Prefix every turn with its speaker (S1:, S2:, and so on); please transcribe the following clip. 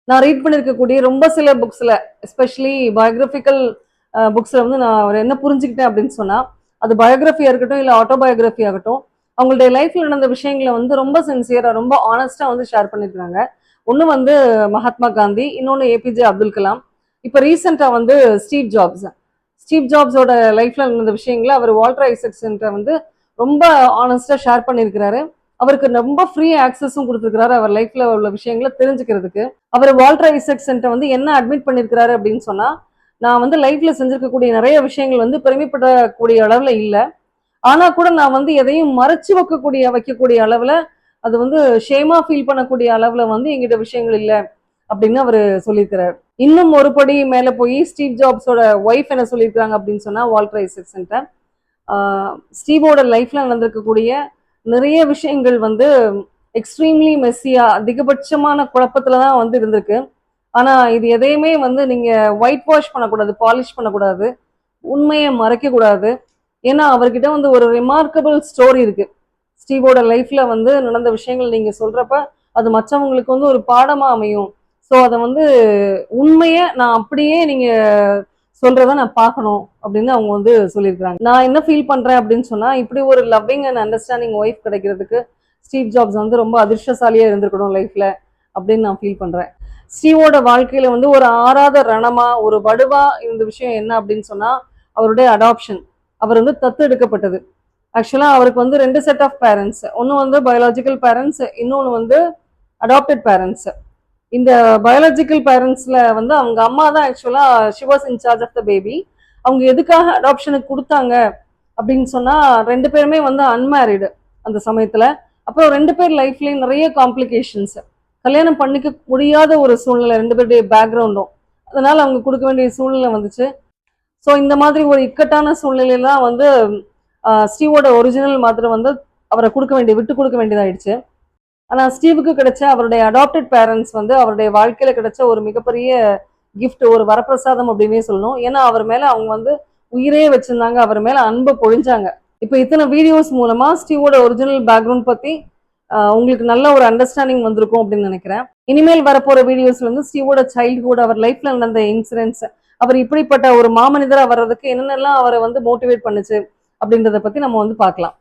S1: நான் ரீட் பண்ணியிருக்கக்கூடிய ரொம்ப சில புக்ஸ்ல, எஸ்பெஷலி பயோகிராபிக்கல் புக்ஸ்ல வந்து நான் அவர் என்ன புரிஞ்சுக்கிட்டேன் அப்படின்னு சொன்னா, அது பயோகிராஃபியா இருக்கட்டும், இல்ல ஆட்டோபயோகிராஃபி ஆகட்டும், அவங்களுடைய லைஃப்ல நடந்த விஷயங்கள வந்து ரொம்ப சின்சியரா, ரொம்ப ஆனஸ்டா வந்து ஷேர் பண்ணியிருக்காங்க. ஒண்ணு வந்து மகாத்மா காந்தி, இன்னொன்னு ஏபிஜே அப்துல் கலாம். இப்ப ரீசெண்டா வந்து ஸ்டீவ் ஜாப்ஸ். ஸ்டீவ் ஜாப்ஸோட லைஃப்ல நடந்த விஷயங்கள அவர் வால்டர் ஐசக்ஸ்ன்ற வந்து ரொம்ப ஆனஸ்டா ஷேர் பண்ணியிருக்கிறாரு. அவருக்கு ரொம்ப ஃப்ரீ ஆக்சஸும் கொடுத்துருக்கிறாரு அவர் லைஃப்ல உள்ள விஷயங்களை தெரிஞ்சுக்கிறதுக்கு. அவர் வால்டர் ஐசக்சன்ட்ட வந்து என்ன அட்மிட் பண்ணியிருக்கிறாரு அப்படின்னு சொன்னா, நான் வந்து லைஃப்ல செஞ்சிருக்கக்கூடிய நிறைய விஷயங்கள் வந்து பெருமைப்படக்கூடிய அளவுல இல்ல. ஆனா கூட நான் வந்து எதையும் மறைச்சு வைக்கக்கூடிய அளவுல அது வந்து ஷேமா ஃபீல் பண்ணக்கூடிய அளவுல வந்து எங்கிட்ட விஷயங்கள் இல்ல அப்படின்னு அவரு சொல்லியிருக்கிறார். இன்னும் ஒரு படி மேல போய் ஸ்டீவ் ஜாப்ஸோட ஒய்ஃப் என்ன சொல்லியிருக்காங்க அப்படின்னு சொன்னா வால்டர் ஐசக்சன்ட்ட, ஸ்டீவோட லைஃப்ல நடந்திருக்கக்கூடிய நிறைய விஷயங்கள் வந்து எக்ஸ்ட்ரீம்லி மெஸ்ஸியா அதிகபட்சமான குழப்பத்துல தான் வந்து இருந்திருக்கு. ஆனா இது எதையுமே வந்து நீங்க ஒயிட் வாஷ் பண்ணக்கூடாது, பாலிஷ் பண்ணக்கூடாது, உண்மையை மறைக்க கூடாது. ஏன்னா அவர்கிட்ட வந்து ஒரு ரிமார்க்கபிள் ஸ்டோரி இருக்கு. ஸ்டீவோட லைஃப்ல வந்து நடந்த விஷயங்கள் நீங்க சொல்றப்ப அது மற்றவங்களுக்கு வந்து ஒரு பாடமா அமையும். ஸோ அதை வந்து உண்மையை நான் அப்படியே நீங்க சொல்றத நான் பார்க்கணும் அப்படின்னு அவங்க வந்து சொல்லியிருக்காங்க. நான் என்ன ஃபீல் பண்றேன் அப்படின்னு சொன்னா, இப்படி ஒரு லவ்விங் அண்ட் அண்டர்ஸ்டாண்டிங் ஒய்ஃப் கிடைக்கிறதுக்கு ஸ்டீவ் ஜாப்ஸ் வந்து ரொம்ப அதிர்ஷ்டசாலியா இருந்திருக்கணும் லைஃப்ல அப்படின்னு நான் ஃபீல் பண்றேன். ஸ்டீவோட வாழ்க்கையில வந்து ஒரு ஆறாத ரணமா, ஒரு வடுவா இருந்த விஷயம் என்ன அப்படின்னு சொன்னா, அவருடைய அடாப்ஷன். அவர் வந்து தத்து எடுக்கப்பட்டது. ஆக்சுவலா அவருக்கு வந்து ரெண்டு செட் ஆஃப் பேரண்ட்ஸ். ஒன்னு வந்து பயாலஜிக்கல் பேரண்ட்ஸ், இன்னொன்னு வந்து அடாப்டட் பேரண்ட்ஸ். இந்த பயாலஜிக்கல் பேரண்ட்ஸ்ல வந்து அவங்க அம்மா தான் ஆக்சுவலா she was in charge of the baby. அவங்க எதுக்காக அடாப்ஷனுக்கு கொடுத்தாங்க அப்படின்னு சொன்னா, ரெண்டு பேருமே வந்து அன்மேரிடு அந்த சமயத்துல. அப்புறம் ரெண்டு பேர் லைஃப்லயும் நிறைய காம்ப்ளிகேஷன்ஸ், கல்யாணம் பண்ணிக்க முடியாத ஒரு சூழ்நிலை ரெண்டு பேருடைய பேக்ரவுண்டும், அதனால அவங்க கொடுக்க வேண்டிய சூழ்நிலை வந்துச்சு. ஸோ இந்த மாதிரி ஒரு இக்கட்டான சூழ்நிலையெல்லாம் வந்து ஸ்டீவோட ஒரிஜினல் மாதிரி வந்து அவரை விட்டு கொடுக்க வேண்டியதாயிடுச்சு. ஆனா ஸ்டீவுக்கு கிடைச்ச அவருடைய அடாப்டட் பேரண்ட்ஸ் வந்து அவருடைய வாழ்க்கையில கிடைச்ச ஒரு மிகப்பெரிய கிஃப்ட், ஒரு வரப்பிரசாதம் அப்படின்னே சொல்லணும். ஏன்னா அவர் மேல அவங்க வந்து உயிரே வச்சிருந்தாங்க, அவர் மேல அன்பு பொழிஞ்சாங்க. இப்போ இத்தனை வீடியோஸ் மூலமா ஸ்டீவோட ஒரிஜினல் பேக்ரவுண்ட் பத்தி உங்களுக்கு நல்ல ஒரு அண்டர்ஸ்டாண்டிங் வந்திருக்கும் அப்படின்னு நினைக்கிறேன். இனிமேல் வரப்போற வீடியோஸ்ல வந்து ஸ்டீவோட சைல்ட்ஹுட், அவர் லைஃப்ல நடந்த இன்சிடென்ட்ஸ், அவர் இப்படிப்பட்ட ஒரு மாமனிதரா வர்றதுக்கு என்னென்னலாம் அவரை வந்து மோட்டிவேட் பண்ணுச்சு அப்படின்றத பத்தி நம்ம வந்து பார்க்கலாம்.